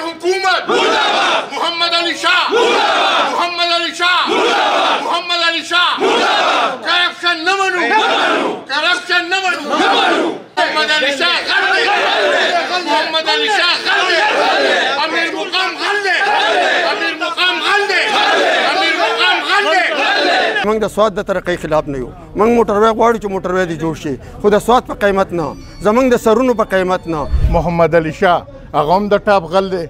حکومت محمد علی شاه محمد علی شاه محمد علی شاه کرپشن نه منو کرپشن نه منو محمد علی شاه غل محمد علی شاه غل امیر مقام غل امیر مقام غل امیر مقام غل موږ د سواد د ترقۍ خلاف نه یو موږ موټروي غواړو چې موټروي دې جوړ شي خو د سواد په قیمت نه زموږ د سرونو په قیمت نه محمد علی شاه هغه هم د ټاپ غل دی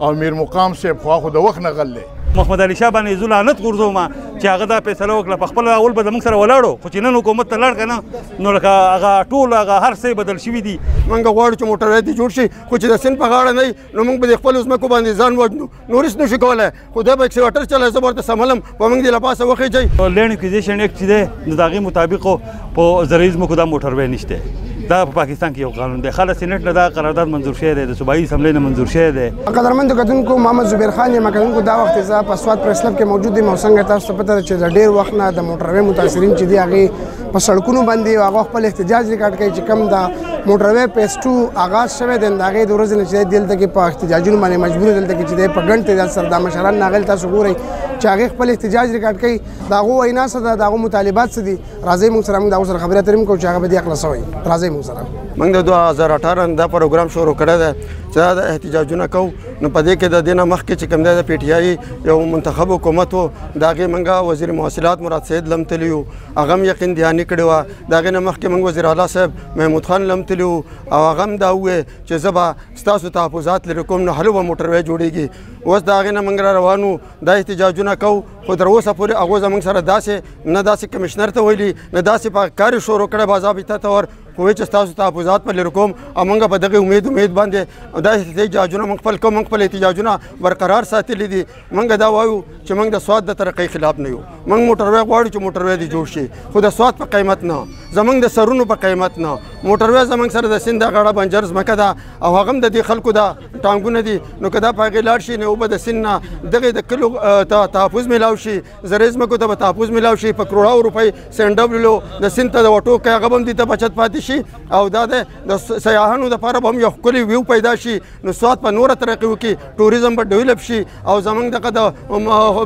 او میر مقام صاحب خو د وخت نه غل دی محمد علی شاه باندې زه لعنت غورځوم چې هغه دا فیصله وکړه په خپل اول به زموږ سره ولاړو خو چې نن حکومت ته لاړ که نه نو لکه هغه ټول هغه هر څه بدل شوي دي موږ غواړو چې موټروي دې جوړ شي خو چې د سیند په غاړه نه وي نو موږ به د خپلو ځمکو باندې ځان وژنو نور هېڅ نشو کولی خو دا به اکسیویټر چلی زه به ورته سملم په موږ دې له پاسه وخېجئ لینډ اکوزیشن ایکټ چې دی نو د هغې مطابق په زرعي ځمکو دا موټروی نشته دا په پاکستان کې یو قانون دی خاله سینټ نه دا قرارداد منظور شوی دی د صوبایي اسمبلۍ نه منظور شوی دی قدرمنو کتونکو محمد زبیر خان یم کتونکو دا وخت زه په سواد پریس کلب کې موجود یم او څنګه تاسو ته پته ده چې د ډېر وخت نه د موټروي متاثرین چې دي هغې په سړکونو باندې هغه خپل احتجاج ریکارډ کوي چې کوم د موټروي فیز 2 آغاز شوی دی د هغې د ورځې نه چې دلته کې په احتجاجونو باندې مجبور دلته کې چې دی په ګڼ تعداد سره دا مشران ناغل تاسو ګورئ چې هغې خپل احتجاج ریکارډ کوي د هغو وینا څه ده د هغو مطالبات څه دي راځئ موږ سره موږ د هغو سره خبرې اترې کوو چې هغه به دې عقله سوی راځئ موږ سره موږ د 2018 دا پروګرام شروع کړی دی چې دا د احتجاجونه کوو نو په دې کې د دې نه مخکې چې کوم دی د پی ټي آی یو منتخب حکومت و د هغې موږ وزیر مواصلات مراد سید لم تلي وو هغه هم یقین دهاني کړې وه د هغې نه مخکې موږ وزیر اعلی صاحب محمود خان لم تلي وو او هغه هم دا وویل چې زه به ستاسو تحفظات لرې کوم نو هلو به موټروی جوړېږي اوس د هغې نه موږ را روان وو دا احتجاجونه کوو خو تر اوسه پورې هغو زموږ سره داسې نه داسې کمشنر ته ویلي نه داسې په کار یې شروع کړی باضابطه طور خو چې ستاسو تحفظات پر لرې کوم او موږ په دغې امید باندې دا احتجاجونه موږ خپل کوم موږ خپل احتجاجونه برقرار ساتلي دي موږ دا وایو چې موږ د سواد د ترقۍ خلاف نه یو موږ موټروی غواړو چې موټروی دې جوړ شي خو د سواد په قیمت نه زموږ د سرونو په قیمت نه موټروی زموږ سره د سیند د غاړه بنجر ځمکه ده او هغه هم د دې خلکو د ټانګونه دي نو که دا په هغې لاړ شي نو به د سیند نه دغې د کلو تحفظ میلاو شي زرعي ځمکو ته به تحفظ میلاو شي په کروڑاو روپۍ CNW د سیند ته د وټو کوي هغه به هم دې ته بچت پاتې شي او دا د سیاحانو دپاره به هم یو ښکلي ویو پیدا شي نو سواد په نوره ترقي وکړي ټوریزم به ډیولپ شي او زموږ دغه د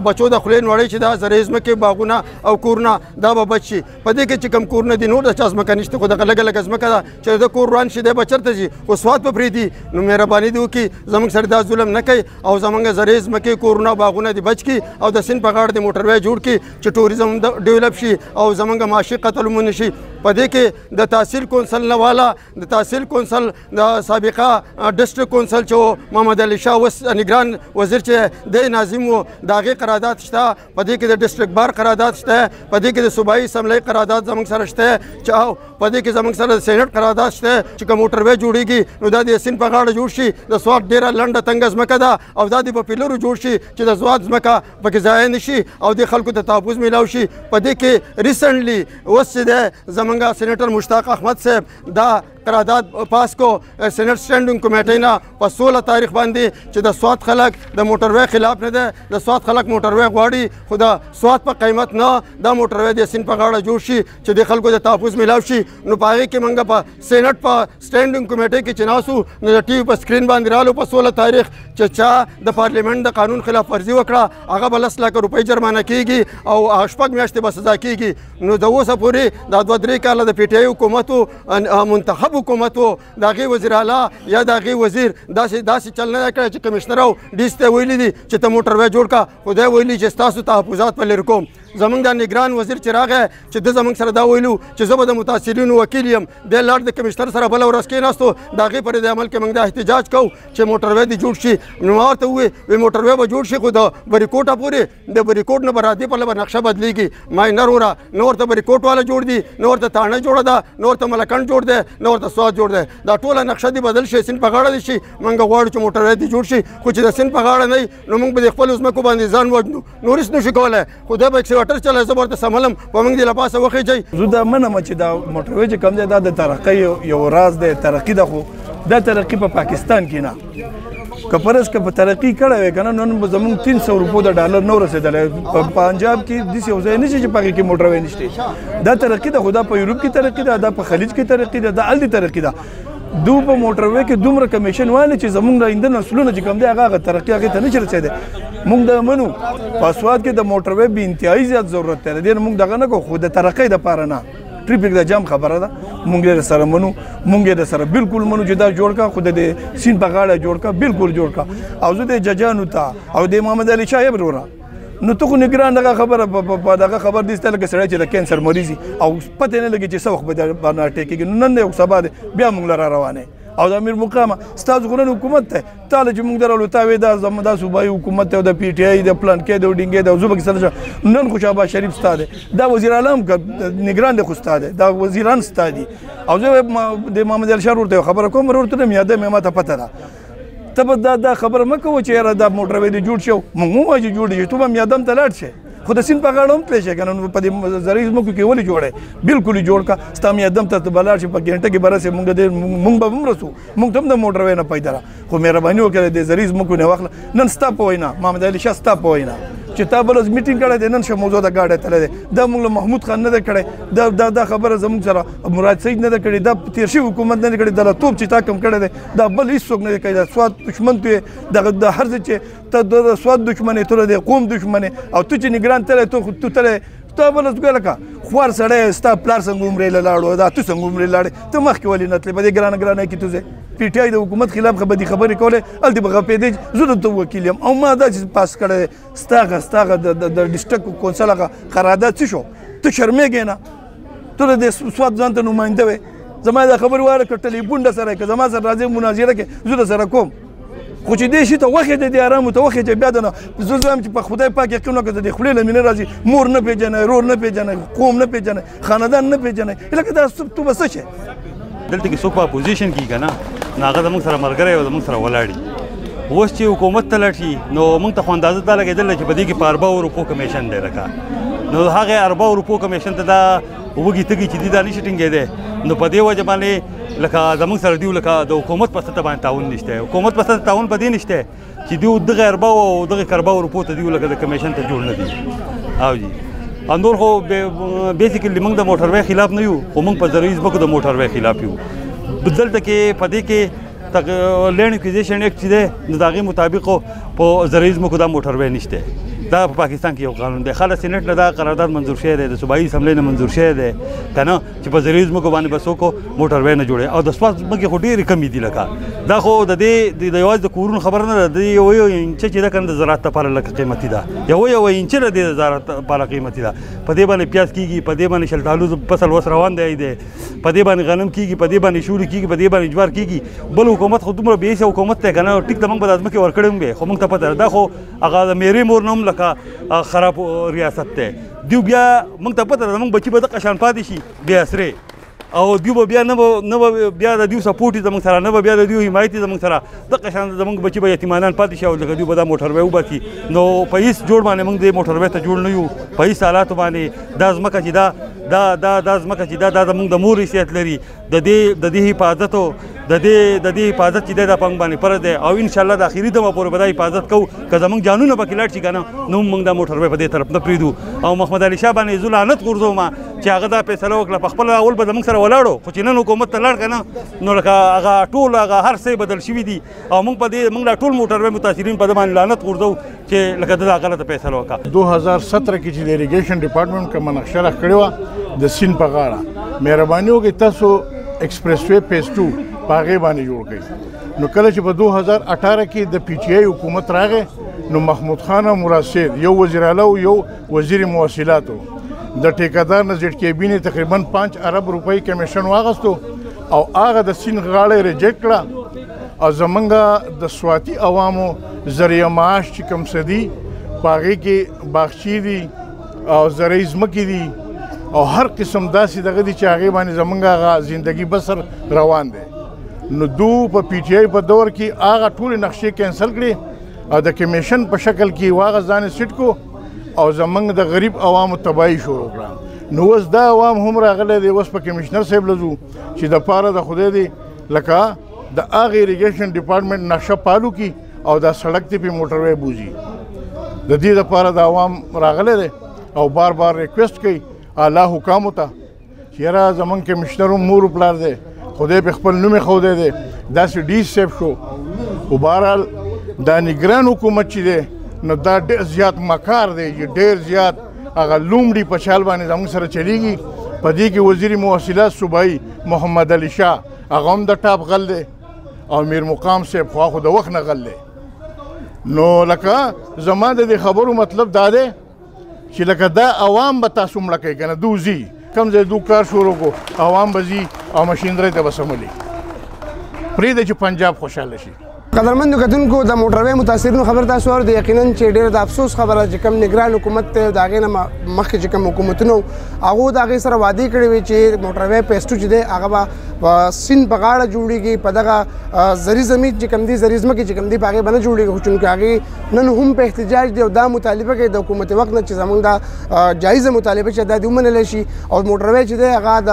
بچو د خولې نوړۍ چې دا زرعي ځمکې باغونه او کورونه دا به بچ شي په دې کې چې کوم کورونه دي نور د چا ځمکه نشته خو دغه لږه لږه ځمکه ده چې د کور روان شي دی به چېرته ځي خو سواد به پرېږدي نو مهرباني دې وکړي زموږ سره دا ظلم نه کوي او زموږ زرعي ځمکې کورونه باغونه دې بچ کړي او د سیند په غاړه د موټروی جوړ کړي چې ټوریزم ډیولپ شي او زموږ معاشي قتل مو شي په دې کې د تحصیل کونسل نه والا د تحصیل کونسل د سابقه ډسټرک کونسل چې محمد علی شاه اوس نگران وزیر چې د ناظم و د هغې قرارداد شته په دې کې د ډسټرک بار قرارداد شته په دې کې د صوبایي اسمبلۍ قرارداد زموږ سره شته چې او په دې کې زموږ سره د سینټ قرارداد شته چې که موټروی جوړېږي نو دا د سیند په غاړه جوړ شي د سواد ډېره لنډه تنګه ځمکه ده او دا د په پیلرو جوړ شي چې د سواد ځمکه پکې ضایع نه شي او د خلکو ته تحفظ میلاو شي په دې کې ریسنټلی اوس چې دی زموږ سینیټر مشتاق احمد صاحب دا قرارداد پاس کو سینټ سټینډینګ کمیټۍ نه په 16 تاریخ باندې چې د سواد خلک د موټروی خلاف نه ده د سواد خلک موټروی غواړي خو د سواد په قیمت نه دا موټروی د سیند په غاړه جوړ شي چې د خلکو د تحفظ میلاو شي نو په هغې کې موږ په سینټ په سټینډینګ کمیټۍ کې چې ناستو نو د ټي وي په سکرین باندې رالو په 16 تاریخ چې چا د پارلیمنټ د قانون خلاف ورزي وکړه هغه به 10 لکه روپۍ جرمانه کیږي او 6 میاشتې به سزا کیږي نو د اوسه پورې دا 2-3 کاله د پی ټي آی حکومت منتخب حکومت و د هغې وزیر اعلی یا د هغې وزیر داسې چل نه دی کړی چې کمشنر او ډیس ته ویلي دي چې ته موټروی جوړ کړه خو دی ویلي چې ستاسو تحفظات په لرې کوم زموږ د نگران وزیر چې راغی چې ده زموږ سره دا ویلو چې زه به د متاثرینو وکیل یم دی لاړ د کمشنر سره بله ورځ کېناستو د هغې پر دې عمل کې موږ دا احتجاج کوو چې موټروی دې جوړ شي نو ما ورته وویل موټروی به جوړ شي خو د بریکوټه پورې د بریکوټ نه به رادې پله به نقشه بدلېږي ماینر وره نه ورته بریکوټ والا جوړ دي نه ورته تاڼه جوړه ده نه ورته ملکنډ جوړ دی نه ورته سواد جوړ دی دا ټوله نقشه دې بدل شي سیند په غاړه دې شي موږ غواړو چې موټروی دې جوړ شي خو چې د سیند په غاړه نه وي نو موږ به د خپلو ځمکو باندې ځان وژنو نور هېڅ نشو کولی خو دی به اکسیویټر چلی زه به ورته سملم په موږ دې له پاسه وخېجئ زه دا منم چې دا موټروی چې کوم دی دا د ترقۍ یو راز دی ترقي ده خو دا ترقي په پاکستان کې نه که فرض که په ترقي کړی وی که نه نن به زمونږ 300 روپو د ډالر نه ورسېدلی په پنجاب کې داسې یو ځای نشي چې په هغې کې موټروی نشته دا ترقي ده خو دا په یورپ کې ترقي ده دا په خلیج کې ترقي ده دا هلته ترقي ده دو په موټروي کې دومره کمیشن وانه چې زمونږ د آینده نسلونه چې کوم دی هغه ترقي هغې ته نه چې رسېدی مونږ د منو په اسواد کې د موټروي بې انتهایي زیات ضرورت دی د دې نه مونږ دغه نه کوو خو د ترقۍ دپاره نه ټریفیک د جام خبره ده مونږ یې سره منو مونږ یې سره بالکل منو چې دا جوړ کا خو د سیند په غاړه جوړ کا بالکل جوړ کا او زه د ججانو ته او د محمد علي شاه وروره نو ته خو نگران دغه خبره په دغه خبر دي ستل کې سړی چې د کینسر مریض او پته نه لګي چې څه وخت به باندې ټیکيږي نن یو سبا بیا مونږ لاره روانه او د امیر مقامه ستاسو غوړن حکومت ته تعالی چې مونږ درولو تا وې دا زموږ صوبایي حکومت ته د پی ټ آی د پلان کې د ډینګې د زوبک سره نن خو شاباش شریف ستاده دا وزیر اعظم نگران د خو ستاده دا وزیران ستادي او زه د محمد علي شاه ورته خبره کوم ورته مې یاده مې ماته پته ده ته به دا خبره مه کوه چې یاره دا موټروی دې جوړ شو موږ مو وایو چې جوړ دی تو به هم یادم ته لاړ شې خو د سیند په غاړه هم تللی شې که نه نو په دې زرعي ځمکو کې ولې جوړی بالکل یې جوړ کړه ستا میادم ته به لاړ شې په ګنټه کې به رسې موږ به هم رسو موږ ته هم د موټروی نه پیدا را خو مهرباني وکړه د زرعي ځمکو نه واخله نن ستا په وینا محمد علي شاه ستا په وینا چې تا بل میټینګ کړی دی نن شه موضوع د گاډی تللی دی دا موږ له محمود خان نه دی کړی دا خبره زموږ سره مراد سید نه دی کړې دا تېر شوي حکومت نه دی کړی دا توپ چې تا کم کړی دی دا بل هېڅوک نه دی کړی دا سواد دښمن ته دغه د هر ځای چې ته د سواد دښمن یې ته د قوم دښمن او ته چې نګران تللی تو تللی ته بل څه لکه خوار سړی ستا پلار څنګه عمرې له لاړو دا تو څنګه عمرې لاړې ته مخکې ولې نه تلې په دې ګرانه کې تو ځې پی ټ آی د حکومت خلاف بدې خبرې کولې هلته به غپېدې زه دلته وکیل یم او ما دا چې پاس کړی ستا د ډسټرکټ کونسل هغه قرارداد څه شو ته شرمېږې نه ته د سواد ځان ته نماینده وې زما دا خبرې واره که ټلیفون در سره که زما سره راځې مناظره کې زه در سره کوم خو چې دې شي ته وخېږه دې ارام ته وخېږه بیا د نه زه زه هم چې په خدای پاک یقین وکړه د دې خولې له مینه راځي مور نه پېژنئ رور نه پېژنئ قوم نه پېژنئ خاندان نه پېژنئ لکه دا تو به څه شې دلته کې څوک په اپوزیشن کې که نه نو هغه زموږ سره ملګری او زموږ سره ولاړ وي اوس چې حکومت ته لاړ شي نو موږ ته خو اندازه دا لګېدله چې په دې کې په 40 روپو کمیشن دی لکه نو هغې 40 روپو کمیشن ته دا وږي تږي چې دي دا نشي ټینګېدی نو په دې وجه باندې لکه زموږ سره دیو لکه د حکومت په سطح باندې تعاون نشته حکومت په سطح تعاون په دې نشته چې دیو دغه 40 او دغه 40 روپو ته دیو لکه د کمیشن ته جوړ نه دي او جی نور خو بیسیکلی موږ د موټروی خلاف نه یو خو موږ په زرعي ځمکو د موټروی خلاف یو دلته کې په دې کې لینډ اکوزیشن ایکټ چې دی نو د هغې مطابق په زرعي ځمکو دا موټروی نشته دا په پاکستان کې یو قانون دی خاله سینټ نه دا قرارداد منظور شوی دی د صوبایي اسمبلۍ نه منظور شوی دی که نه چې په زرعي ځمکو باندې به څوک موټروی نه جوړوي او د سواد ځمکې خو ډېرې کمې دي لکه دا خو د دې د یوازې د کورونو خبره نه ده د یو انچه چې ده که نه د زراعت لپاره لکه قیمتي ده یو انچه ده د زراعت لپاره قیمتي ده په دې باندې پیاز کېږي په دې باندې شلتالو فصل اوس روان دی په دې باندې غنم کېږي په دې باندې شولې کېږي په دې باندې جوار کېږي بل حکومت خو دومره بې حیثه حکومت دی که نه ټیک ده موږ به دا ځمکې ورکړې هم وې خو موږ ته پته ده دا خو هغه د میرې مور نه هم لکه خراب ریاست دی دیو بیا موږ ته پته ده زموږ بچي به دغه شان پاتې شي بې اسرې او دیو به بیا نه به بیا د دیو سپورټ یې زموږ سره نه به بیا د دیو حمایت یې زموږ سره دغه شان زموږ بچي به یتیمانان پاتې شي او لکه دیو به دا موټروی وباسي نو په هېڅ جوړ باندې موږ دې موټروی ته جوړ نه یو په هېڅ حالاتو باندې دا ځمکه چې دا ځمکه چې دا زموږ د مور حیثیت لري د دې حفاظت د دې حفاظت چې دی دا په موږ باندې فرض دی او انشاءالله د اخري دمه پورې به دا حفاظت کوو که زموږ جانونه پکې لاړ شي که نه نو موږ دا موټروی په دې طرف نه پرېږدو او محمد علي شاه باندې زه لعنت غورځوم چې هغه دا فیصله وکړه په خپله اول به زموږ سره ولاړو خو چې نن حکومت ته لاړ که نه نو لکه هغه ټول هغه هر څه بدل شوي دي او موږ دا ټول موټروی متاثرین په ده باندې لعنت غورځو چې لکه ده دا غلطه فیصله وکړه 2017 کې چې د اریګیشن ډپارټمنټ کومه نقشه راکړې وه د سیند په غاړه مهرباني وکړئ تاسو ایکسپریس وے فیز 2 په هغې باندې جوړ کړئ نو کله چې په 2018 کې د پی ټ آی حکومت راغی نو محمود خان او مراد سید یو وزیر اعلی او یو وزیر مواصلات د ټیکادار نه زیډ کیبینې تقریبا 5 ارب روپۍ کمیشن واغستو او هغه د سیند غاړه ریجیکټ کړه او زمونږ د سواتي عوامو ذریعه معاش چې کوم څه دي په هغې کې باغچې دي او زرعي ځمکې دي او هر قسم داسې دغه دي چې هغې باندې زمونږ هغه زندګي بسر روان دی نو دو په پی ټ آی په دور کې هغه ټولې نقشې کینسل کړې او د کمیشن په شکل کې هغه ځان سیټ کو او زمونږ د غریب عوامو تباهي شروع کړه نو اوس دا عوام هم راغلی دی اوس په کمیشنر صاحب لځو چې د پاره د خدای دی لکه د هغې اریګیشن ډپارټمنټ نقشه پالو کی او دا سړک ته پې موټروی بوځي د دې دپاره د عوام راغلی دی او بار بار ریکویسټ کوي اعلی حکامو ته چې یاره زمونږ کمیشنر هم مور پلار دی خو خدای په خپل نوم ښودی دی داسې ډي صاحب شو خو بهرحال دا نګران حکومت چې دی نو دا ډېر زیات مکار دی چې ډېر زیات هغه لومړي په چال باندې زموږ سره چلیږي په دې کې وزیر مواصلات صوبایي محمد علي شاه هغه هم د ټاپ غل دی او میر مقام صاحب خوا خو د وخت نه غل دی نو لکه زما د دې خبرو مطلب دا دی چې لکه دا عوام به تاسو مړه کوي که نه دو ځي کوم ځای دو کار شروع کړو عوام به ځي او مشینرۍ ته به سملي پرېږدئ چې پنجاب خوشحاله شي قدرمندو کتونکو د موټروي متاثرینو خبر تاسو اورئ یقینا چې ډېر د افسوس خبره چې کوم نګران حکومت دی د هغې نه مخکې چې کوم حکومتونو هغو د هغې سره وعدې کړې وې چې موټروي پیسټو چې دی هغه به په سیند په غاړه جوړېږي په دغه زري زمین چې کوم دي زري ځمکې چې کوم دي په هغې به نه جوړېږي خو چونکې هغې نن هم په احتجاج دی او دا مطالبه کوي د حکومت وخت نه چې زموږ دا جایزه مطالبه چې دا دې ومنلی شي او موټروي چې دی هغه د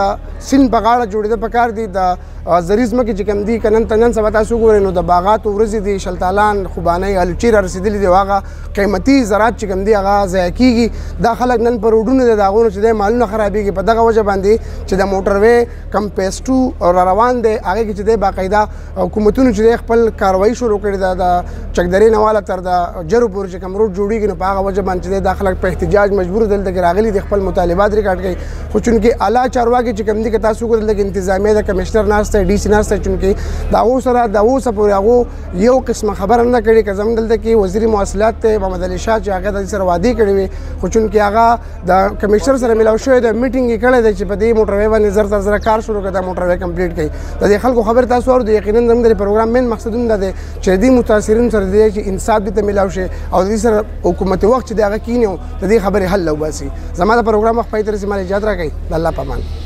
سیند په غاړه جوړېده پکار دي د زري ځمکې چې کوم دي که نن سبا تاسو وګورئ نو د باغاتو ورځې دي شلتالان خوبانۍ الوچې را رسېدلي دي او هغه قیمتي زراعت چې کوم دي هغه ضایع کېږي دا خلک نن په روډونو دی د هغو نه چې دی مالونه خرابېږي په دغه وجه باندې چې د موټروي کم پیسټو را روان دی هغې کې چې دی باقاعده حکومتونو چې دی خپل کاروایي شروع کړې ده د چکدرې نه واله تر د جرو پورې چې کوم روډ جوړېږي نو په هغه وجه باندې چې دی دا خلک په احتجاج مجبور دلته کې راغلي دي خپل مطالبات ریکارډ کوي خو چونکې اعلی چارواکي چې کوم دي که تاسو وګورئ دلته انتظامیه د کمشنر ناست دی ډي سي ناست دی چونکې د هغو سره د اوسه پورې هغو یو قسمه خبره نه کړې که زموږ دلته کې وزیر مواصلات دی محمد علي شاه چې هغه د دې سره وعدې کړې وې خو چونکې هغه د کمشنر سره میلاو شوی دی میټینګ یې کړی دی چې په دې موټروي باندې زر تر زره کار شروع کړه دا موټروي کمپلیټ کړي د دې خلکو خبر تاسو اورئ یقینا زموږ د پروګرام مین مقصد هم دا دی چې دې متاثرینو سره دی چې انصاف دې ته میلاو شي او د دې سره حکومت وخت چې دی هغه کینی د دې خبرې حل وباسي زما د پروګرام وخت پای ته رسېږي مال اجازه راکړئ د الله په امان